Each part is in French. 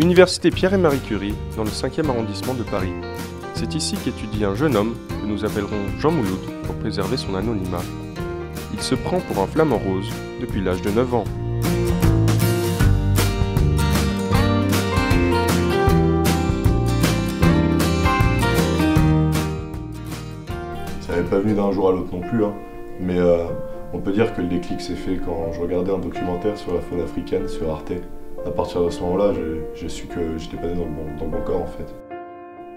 Université Pierre et Marie Curie, dans le 5e arrondissement de Paris. C'est ici qu'étudie un jeune homme, que nous appellerons Jean Mouloud, pour préserver son anonymat. Il se prend pour un flamant rose depuis l'âge de 9 ans. Ça n'est pas venu d'un jour à l'autre non plus, hein. Mais on peut dire que le déclic s'est fait quand je regardais un documentaire sur la faune africaine sur Arte. À partir de ce moment-là, j'ai su que j'étais pas né dans le bon corps en fait.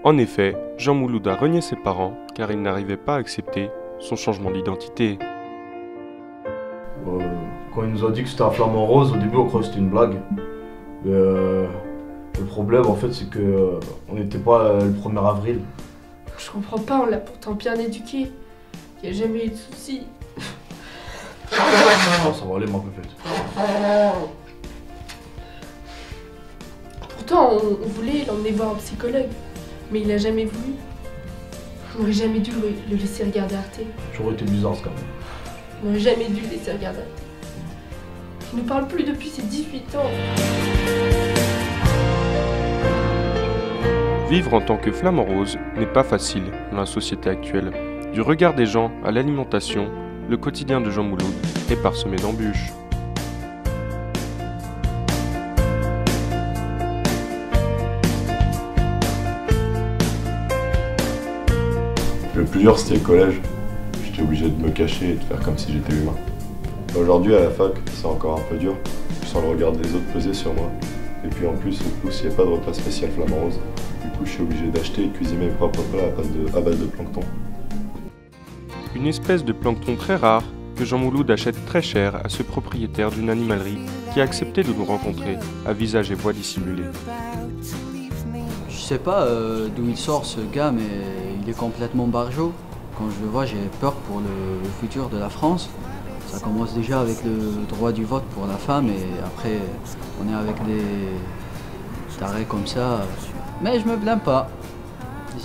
En effet, Jean Mouloud a renié ses parents car il n'arrivait pas à accepter son changement d'identité. Quand il nous a dit que c'était un flamant rose, au début on croyait que c'était une blague. Le problème en fait c'est que on n'était pas le 1er avril. Je comprends pas, on l'a pourtant bien éduqué. Il n'y a jamais eu de soucis. Non, ça va aller ma pépette. Pourtant, on voulait l'emmener voir un psychologue, mais il a jamais voulu. On n'aurait jamais dû le laisser regarder Arte. J'aurais été bizarre ce quand même. On n'aurait jamais dû le laisser regarder Arte. Il ne parle plus depuis ses 18 ans. Vivre en tant que flamant rose n'est pas facile dans la société actuelle. Du regard des gens à l'alimentation, le quotidien de Jean Mouloud est parsemé d'embûches. Le plus dur c'était le collège. J'étais obligé de me cacher et de faire comme si j'étais humain. Aujourd'hui à la fac, c'est encore un peu dur. Je sens le regard des autres peser sur moi. Et puis en plus, au pouce, il n'y a pas de repas spécial flamant rose. Du coup, je suis obligé d'acheter et de cuisiner mes propres plats à base de plancton. Une espèce de plancton très rare que Jean Mouloud achète très cher à ce propriétaire d'une animalerie qui a accepté de nous rencontrer à visage et voix dissimulés. Je sais pas d'où il sort ce gars, mais il est complètement barjot. Quand je le vois, j'ai peur pour le futur de la France. Ça commence déjà avec le droit du vote pour la femme et après on est avec des tarés comme ça. Mais je me plains pas.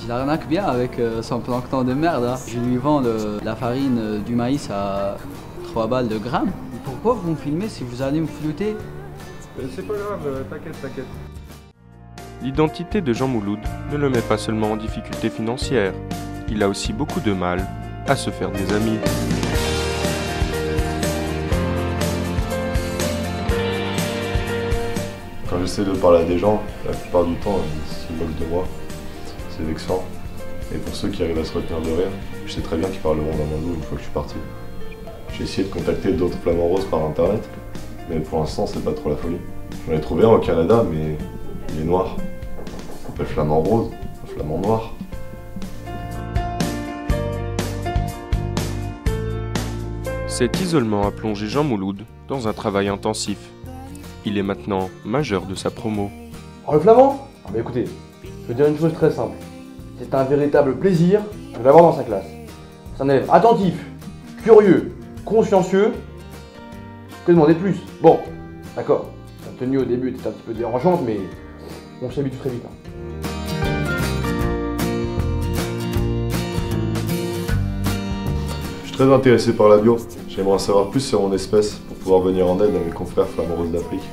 Je l'arnaque bien avec son plancton de merde. Hein. Je lui vends la farine du maïs à 3 balles de gramme. Pourquoi vous me filmez si vous allez me flouter? C'est pas grave, t'inquiète. L'identité de Jean Mouloud ne le met pas seulement en difficulté financière. Il a aussi beaucoup de mal à se faire des amis. Quand j'essaie de parler à des gens, la plupart du temps, ils se moquent de moi. C'est vexant. Et pour ceux qui arrivent à se retenir de rire, je sais très bien qu'ils parleront dans mon dos une fois que je suis parti. J'ai essayé de contacter d'autres flamants roses par internet, mais pour l'instant c'est pas trop la folie. J'en ai trouvé un au Canada, mais il est noir. Ça s'appelle flamant rose, un flamant noir. Cet isolement a plongé Jean Mouloud dans un travail intensif. Il est maintenant majeur de sa promo. Alors le flamand? Ah bah écoutez, je veux dire une chose très simple. C'est un véritable plaisir de l'avoir dans sa classe. C'est un élève attentif, curieux, consciencieux. Que demander de plus? Bon, d'accord, sa tenue au début était un petit peu dérangeante, mais on s'habitue très vite. Hein. Je suis très intéressé par la bio. J'aimerais en savoir plus sur mon espèce pour pouvoir venir en aide à mes confrères flamants roses d'Afrique.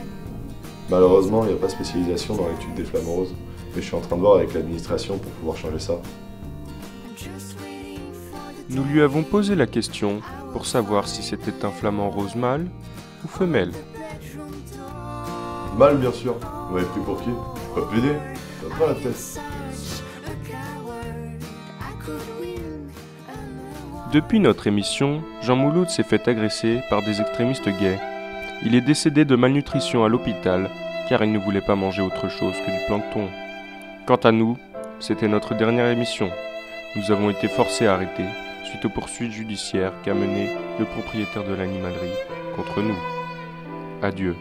Malheureusement, il n'y a pas de spécialisation dans l'étude des flamants roses, mais je suis en train de voir avec l'administration pour pouvoir changer ça. Nous lui avons posé la question pour savoir si c'était un flamant rose mâle ou femelle. Mal bien sûr. Vous m'avez pris pour qui? Je peux pas t'aider. T'as pas la tête. Depuis notre émission, Jean Mouloud s'est fait agresser par des extrémistes gays. Il est décédé de malnutrition à l'hôpital car il ne voulait pas manger autre chose que du plancton. Quant à nous, c'était notre dernière émission. Nous avons été forcés à arrêter suite aux poursuites judiciaires qu'a menées le propriétaire de l'animalerie contre nous. Adieu.